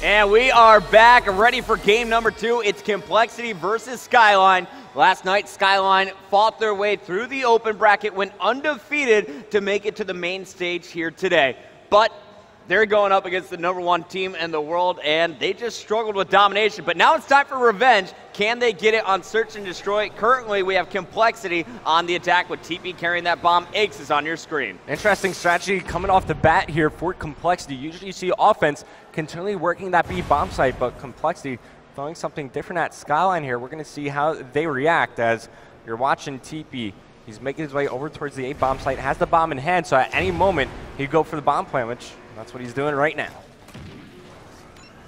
And we are back, ready for game number 2. It's compLexity versus Skyline. Last night, Skyline fought their way through the open bracket, went undefeated to make it to the main stage here today. But they're going up against the #1 team in the world, and they just struggled with domination. But now it's time for revenge. Can they get it on Search and Destroy? Currently, we have compLexity on the attack with TP carrying that bomb. Aches is on your screen. Interesting strategy coming off the bat here for compLexity. Usually you see offense continually working that B bomb site, but compLexity throwing something different at Skyline here. We're going to see how they react as you're watching TP. He's making his way over towards the A bomb site, has the bomb in hand, so at any moment he'd go for the bomb plant, which that's what he's doing right now.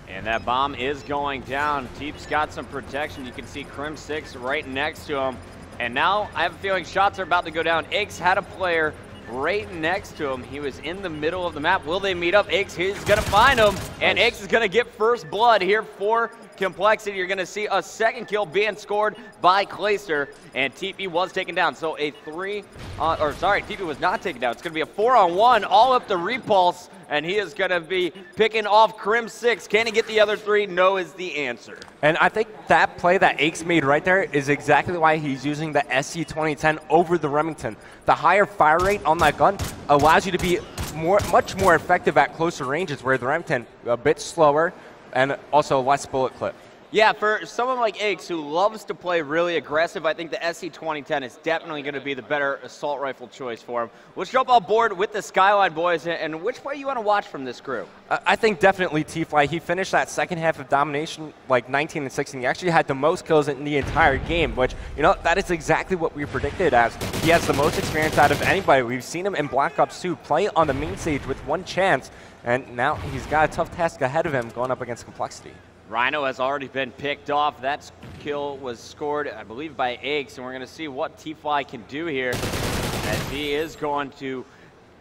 And that bomb is going down. Teep's got some protection. You can see Crim6 right next to him. And now I have a feeling shots are about to go down. Aches had a player right next to him. He was in the middle of the map. Will they meet up? Aches is going to find him. And Aches is going to get first blood here for compLexity. You're going to see a second kill being scored by Clayster, and TP was taken down. So a TP was not taken down. It's going to be a 4-on-1 all up to Repulse, and he is going to be picking off Crim6. Can he get the other 3? No is the answer. And I think that play that Aches made right there is exactly why he's using the SC2010 over the Remington. The higher fire rate on that gun allows you to be much more effective at closer ranges, where the Remington a bit slower and also less bullet clip. Yeah, for someone like Aches who loves to play really aggressive, I think the SC2010 is definitely going to be the better assault rifle choice for him. Let's jump on board with the Skyline boys, and which play you want to watch from this group? I think definitely T-Fly. He finished that second half of domination like 19 and 16. He actually had the most kills in the entire game, which, you know, that is exactly what we predicted, as he has the most experience out of anybody. We've seen him in Black Ops 2 play on the main stage with one chance, and now he's got a tough task ahead of him going up against compLexity. Rhino has already been picked off. That kill was scored, I believe, by Aches, and we're going to see what T-Fly can do here, as he is going to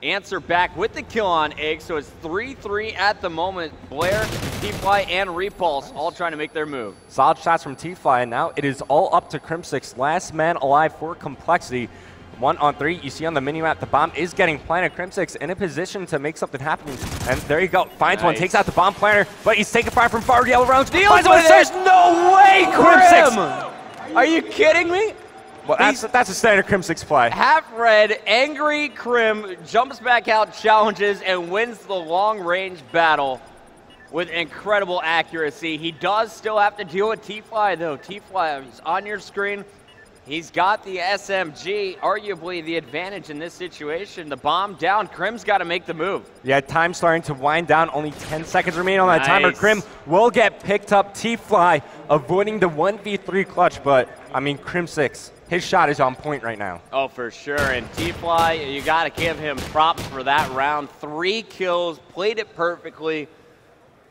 answer back with the kill on Aches. So it's 3-3 at the moment. Blair, T-Fly, and Repulse all trying to make their move. Solid shots from T-Fly, and now it is all up to Crim6. Last man alive for compLexity. 1-on-3, you see on the mini-map, the bomb is getting planted. Crim6 in a position to make something happen. And there you go, finds one, takes out the bomb planter, but he's taking fire from far yellow rounds. Finds one, there's no way, Crim6! Are you kidding me? Well, that's a standard Crim6 play. Half red, angry Crim jumps back out, challenges, and wins the long-range battle with incredible accuracy. He does still have to deal with T-Fly, though. T-Fly is on your screen. He's got the SMG, arguably the advantage in this situation. The bomb down, Crim's got to make the move. Yeah, time's starting to wind down. Only 10 seconds remain on that timer. Crim will get picked up. T-Fly avoiding the 1v3 clutch, but, I mean, Crim6, his shot is on point right now. Oh, for sure, and T-Fly, you got to give him props for that round. 3 kills, played it perfectly,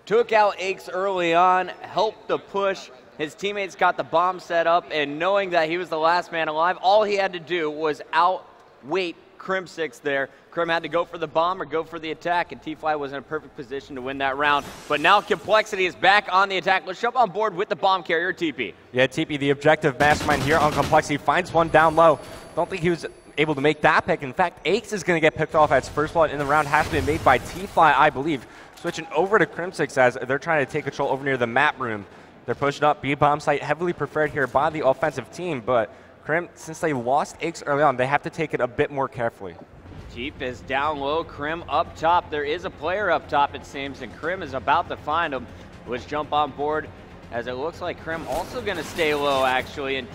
took out Aches early on, helped the push. His teammates got the bomb set up, and knowing that he was the last man alive, all he had to do was outweight Crim6 there. Crim had to go for the bomb or go for the attack, and T-Fly was in a perfect position to win that round. But now compLexity is back on the attack. Let's jump on board with the bomb carrier, TP. Yeah, TP, the objective mastermind here on compLexity, finds one down low. Don't think he was able to make that pick. In fact, Aches is going to get picked off as first blood in the round. Has been made by T-Fly, I believe. Switching over to Crim6 as they're trying to take control over near the map room. They're pushing up B-bomb site, heavily preferred here by the offensive team, but Crim, since they lost Aches early on, they have to take it a bit more carefully. Teep is down low, Crim up top. There is a player up top, it seems, and Crim is about to find him. Let's jump on board, as it looks like Crim also going to stay low, actually, and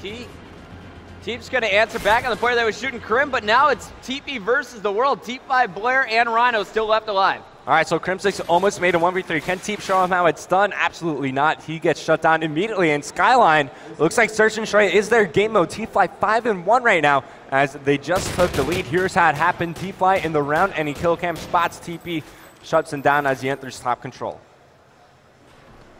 Teep's going to answer back on the player that was shooting Crim, but now it's TP versus the world. T5, Blair, and Rhino still left alive. All right, so Crim6 almost made a 1v3. Can Teep show him how it's done? Absolutely not. He gets shut down immediately, and Skyline, looks like Search and Destroy is their game mode. T-Fly 5-1 right now, as they just took the lead. Here's how it happened. T-Fly in the round, and he kill cam spots TP, shuts him down as he enters top control.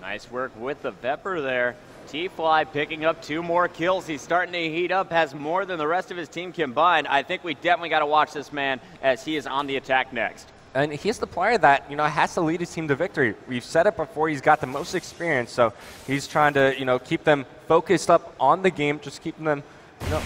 Nice work with the Vepr there. T-Fly picking up 2 more kills. He's starting to heat up, has more than the rest of his team combined. I think we definitely got to watch this man as he is on the attack next. And he's the player that, you know, has to lead his team to victory. We've said it before, he's got the most experience, so he's trying to, you know, keep them focused up on the game, just keeping them, you know,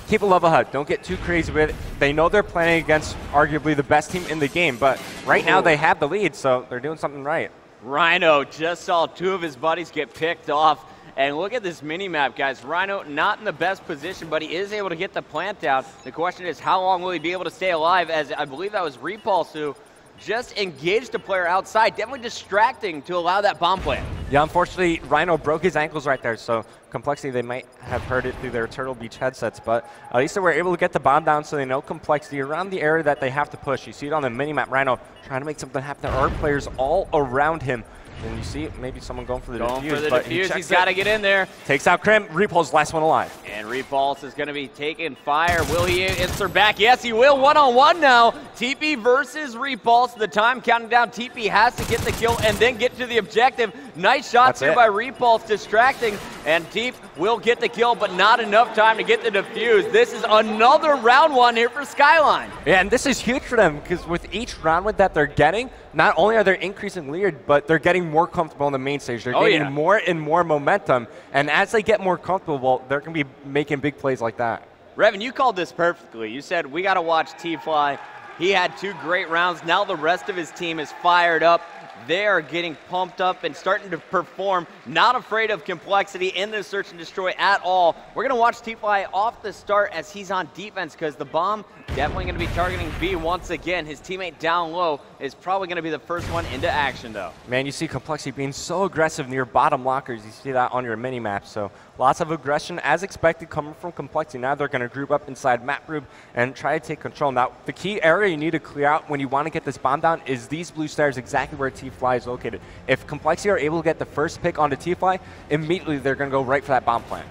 keep a level head. Don't get too crazy with it. They know they're playing against arguably the best team in the game, but right now they have the lead, so they're doing something right. Rhino just saw two of his buddies get picked off. And look at this mini-map, guys. Rhino not in the best position, but he is able to get the plant down. The question is, how long will he be able to stay alive? As I believe that was Repulse who just engaged a player outside, definitely distracting to allow that bomb plant. Yeah, unfortunately, Rhino broke his ankles right there, so compLexity, they might have heard it through their Turtle Beach headsets, but at least they were able to get the bomb down, so they know compLexity around the area that they have to push. You see it on the minimap, Rhino trying to make something happen. There are players all around him. And you see maybe someone going for the defuse. He's got to get in there. Takes out Crim. Repulse, last one alive. And Repulse is going to be taking fire. Will he answer back? Yes, he will. One-on-one now. TP versus Repulse. The time counting down. TP has to get the kill and then get to the objective. Nice shots here by Repulse, distracting. And TP will get the kill, but not enough time to get the defuse. This is another round one here for Skyline. Yeah, and this is huge for them because with each round that they're getting, not only are they increasing lead, but they're getting more comfortable on the main stage. They're getting more and more momentum. And as they get more comfortable, well, they're going to be making big plays like that. Revin, you called this perfectly. You said, we got to watch T-Fly. He had 2 great rounds. Now the rest of his team is fired up. They are getting pumped up and starting to perform. Not afraid of compLexity in this search and destroy at all. We're going to watch T-Fly off the start as he's on defense because the bomb definitely going to be targeting B once again. His teammate down low is probably going to be the first one into action, though. Man, you see compLexity being so aggressive near bottom lockers. You see that on your mini-map. So lots of aggression as expected coming from compLexity. Now they're going to group up inside map group and try to take control. Now, the key area you need to clear out when you want to get this bomb down is these blue stairs exactly where T-Fly is located. If compLexity are able to get the first pick onto T-Fly, immediately they're going to go right for that bomb plant.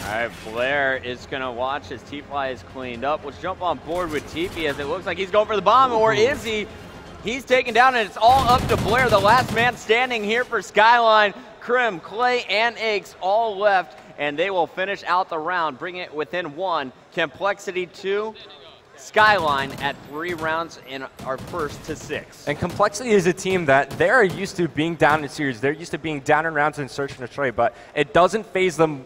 All right, Blair is going to watch as T-Fly is cleaned up. Let's jump on board with TP as it looks like he's going for the bomb, or is he? He's taken down, and it's all up to Blair, the last man standing here for Skyline. Crim, Clay, and Aches all left, and they will finish out the round, bringing it within 1. compLexity 2, Skyline at 3 rounds in our first to 6. And compLexity is a team that they're used to being down in series. They're used to being down in rounds in search and destroy, but it doesn't phase them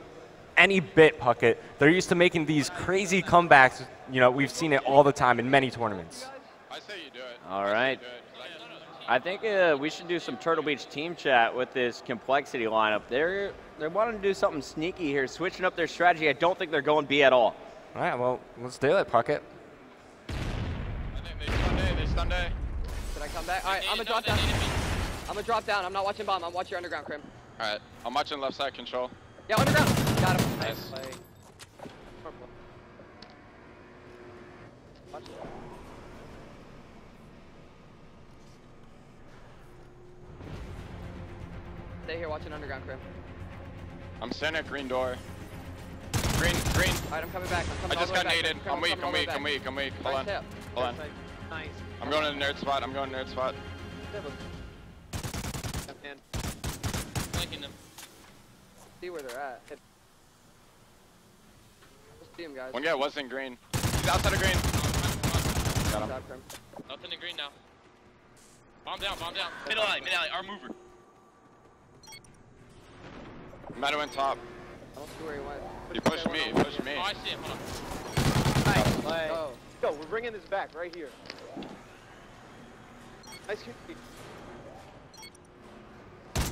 any bit, Puckett. They're used to making these crazy comebacks. You know, we've seen it all the time in many tournaments. I say you do it. All right. I think we should do some Turtle Beach team chat with this compLexity lineup. They're wanting to do something sneaky here, switching up their strategy. I don't think they're going B at all. All right, well, let's do it, Puckett. They stun A. Did I come back? All right, I'm gonna drop down. I'm gonna drop down. I'm not watching bomb. I'm watching your underground, Crim. All right, I'm watching left side control. Yeah, underground. Got him. Nice. Stay here watching underground, Crim. I'm standing at green door. Green. All right, I'm coming back. I just got naded. I'm weak. Hold on. Hold on. Nice. I'm going to the nerd spot. Flanking them. See where they're at. Let's see him, guys. One guy wasn't green. He's outside of green. Got him. Nothing in green now. Bomb down. Mid alley, our mover. Might have went top. I don't see where he went. He pushed me. Oh, I see him. Hold on. Nice. Oh. Yo, we're bringing this back right here. Nice kick.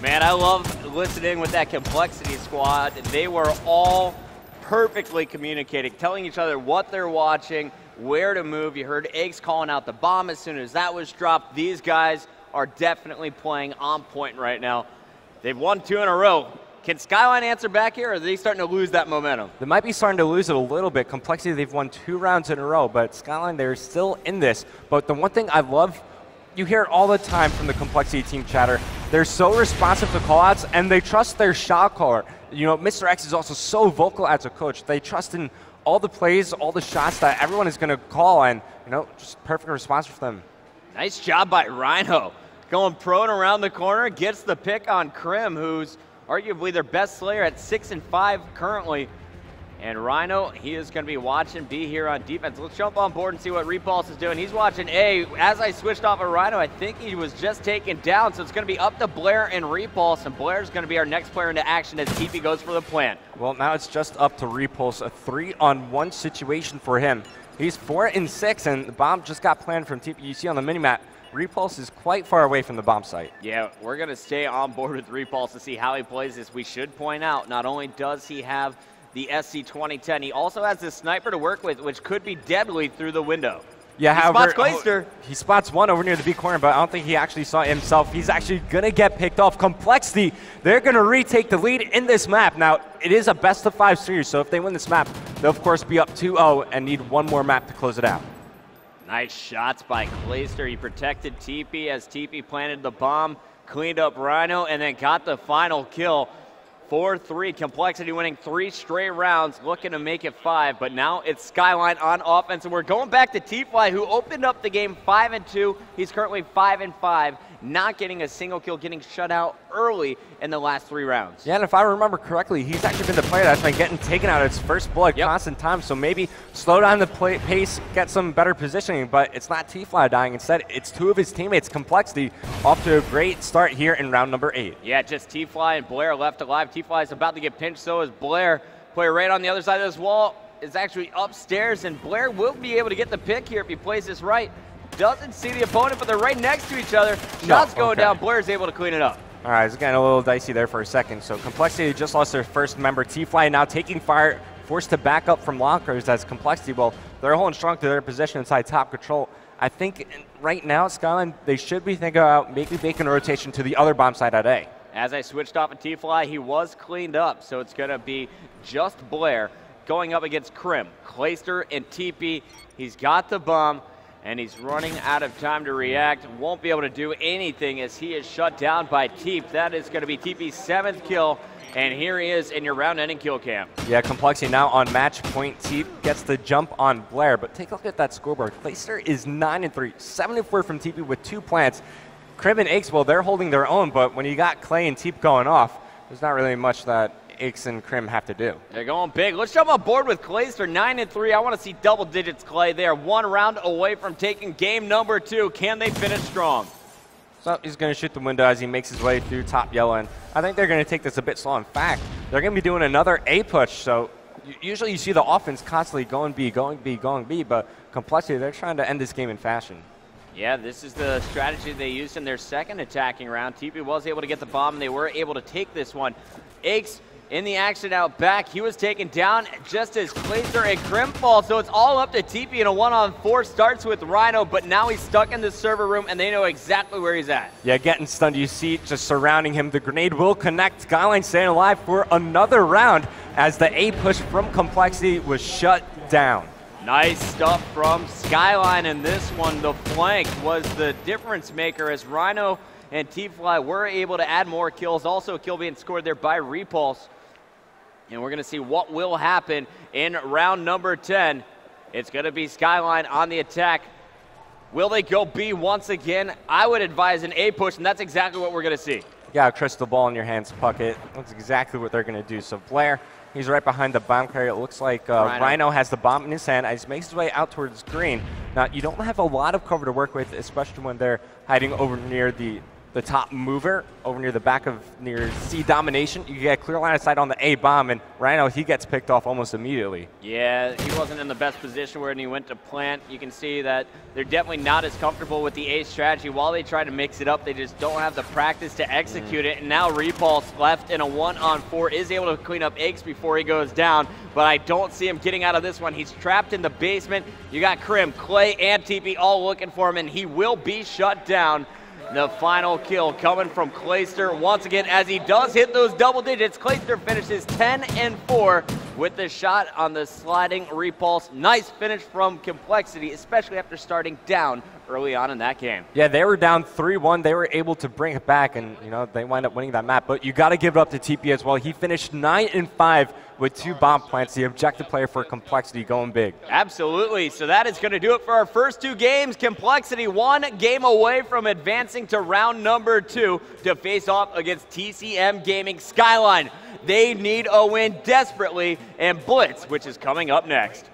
Man, I love listening with that compLexity squad. They were all perfectly communicating, telling each other what they're watching, where to move. You heard Eggs calling out the bomb as soon as that was dropped. These guys are definitely playing on point right now. They've won 2 in a row. Can Skyline answer back here, or are they starting to lose that momentum? They might be starting to lose it a little bit. compLexity, they've won 2 rounds in a row, but Skyline, they're still in this. But the one thing I love, you hear it all the time from the compLexity team chatter, they're so responsive to callouts, and they trust their shot caller. You know, Mr. X is also so vocal as a coach. They trust in all the plays, all the shots that everyone is going to call, and, you know, just perfect response for them. Nice job by Rhino. Going prone around the corner, gets the pick on Crim, who's arguably their best slayer at 6 and 5 currently. And Rhino, he is going to be watching B here on defense. Let's jump on board and see what Repulse is doing. He's watching A. As I switched off of Rhino, I think he was just taken down, so it's going to be up to Blair and Repulse, and Blair's going to be our next player into action as TP goes for the plant. Well, now it's just up to Repulse, a 3-on-1 situation for him. He's 4 and 6, and the bomb just got planned from TP. You see on the minimap, Repulse is quite far away from the bomb site. Yeah, we're going to stay on board with Repulse to see how he plays this. We should point out, not only does he have the SC-2010, he also has this sniper to work with, which could be deadly through the window. Yeah, he however, spots Clayster. He spots one over near the B corner, but I don't think he actually saw it himself. He's actually going to get picked off. compLexity, they're going to retake the lead in this map. Now, it is a best-of-5 series, so if they win this map, they'll, of course, be up 2-0 and need one more map to close it out. Nice shots by Clayster. He protected TP as TP planted the bomb, cleaned up Rhino, and then got the final kill. 4-3, compLexity winning 3 straight rounds, looking to make it 5, but now it's Skyline on offense, and we're going back to T-Fly, who opened up the game 5-2. He's currently 5-5, not getting a single kill, getting shut out early in the last 3 rounds. Yeah, and if I remember correctly, he's actually been the player that's been getting taken out at his first blood constant time, so maybe slow down the pace, get some better positioning, but it's not T-Fly dying. Instead, it's 2 of his teammates, compLexity, off to a great start here in round number 8. Yeah, just T-Fly and Blair left alive. T-Fly is about to get pinched, so is Blair. Player right on the other side of this wall is actually upstairs, and Blair will be able to get the pick here if he plays this right. Doesn't see the opponent, but they're right next to each other. Shots going down. Blair's able to clean it up. All right, it's getting a little dicey there for a second. So compLexity just lost their first member. T-Fly now taking fire, forced to back up from lockers as compLexity, well, they're holding strong to their position inside top control. I think right now, Skyline, they should be thinking about maybe making a rotation to the other bomb side at A. As I switched off of T-Fly, he was cleaned up, so it's going to be just Blair going up against Crim. Clayster and TP, he's got the bomb, and he's running out of time to react. Won't be able to do anything as he is shut down by Teep. That is going to be TP's 7th kill, and here he is in your round-ending kill cam. Yeah, compLexity now on match point. Teep gets the jump on Blair, but take a look at that scoreboard. Clayster is 9-3, 7-4 from TP with 2 plants. Crib and Aches, well, they're holding their own, but when you got Clay and Teep going off, there's not really much that Aches and Crim have to do. They're going big. Let's jump on board with Clayster, 9-3. I want to see double digits, Clay. They are 1 round away from taking game number 2. Can they finish strong? So he's going to shoot the window as he makes his way through top yellow, and I think they're going to take this a bit slow. In fact, they're going to be doing another A push, so usually you see the offense constantly going B, going B, going B, but compLexity, they're trying to end this game in fashion. Yeah, this is the strategy they used in their second attacking round. TP was able to get the bomb, and they were able to take this one. Aches in the action out back. He was taken down just as Clayster and Crim fall, so it's all up to TP in a 1-on-4. Starts with Rhino, but now he's stuck in the server room, and they know exactly where he's at. Yeah, getting stunned. You see just surrounding him. The grenade will connect. Skyline staying alive for another round as the A push from compLexity was shut down. Nice stuff from Skyline in this one. The flank was the difference maker as Rhino and T-Fly were able to add more kills. Also a kill being scored there by Repulse. And we're going to see what will happen in round number 10. It's going to be Skyline on the attack. Will they go B once again? I would advise an A push, and that's exactly what we're going to see. You got a crystal ball in your hands, Puckett. That's exactly what they're going to do. So Blair, he's right behind the bomb carrier. It looks like Rhino has the bomb in his hand as he makes his way out towards green. Now, you don't have a lot of cover to work with, especially when they're hiding over near the top mover, over near the back of near C domination. You get a clear line of sight on the A bomb, and Rhino, he gets picked off almost immediately. Yeah, he wasn't in the best position when he went to plant. You can see that they're definitely not as comfortable with the A strategy. While they try to mix it up, they just don't have the practice to execute it. And now Repulse left in a 1-on-4 is able to clean up Aches before he goes down, but I don't see him getting out of this one. He's trapped in the basement. You got Crim, Clay, and TP all looking for him, and he will be shut down. The final kill coming from Clayster once again as he does hit those double digits. Clayster finishes 10-4 with the shot on the sliding Repulse. Nice finish from compLexity, especially after starting down early on in that game. Yeah, they were down 3-1. They were able to bring it back, and they wind up winning that map. But you got to give it up to TP as well. He finished 9-5 with 2 bomb plants. The objective player for compLexity going big. Absolutely. So that is going to do it for our first 2 games. compLexity 1 game away from advancing to round number 2 to face off against TCM Gaming. Skyline, they need a win desperately, and Blitz, which is coming up next.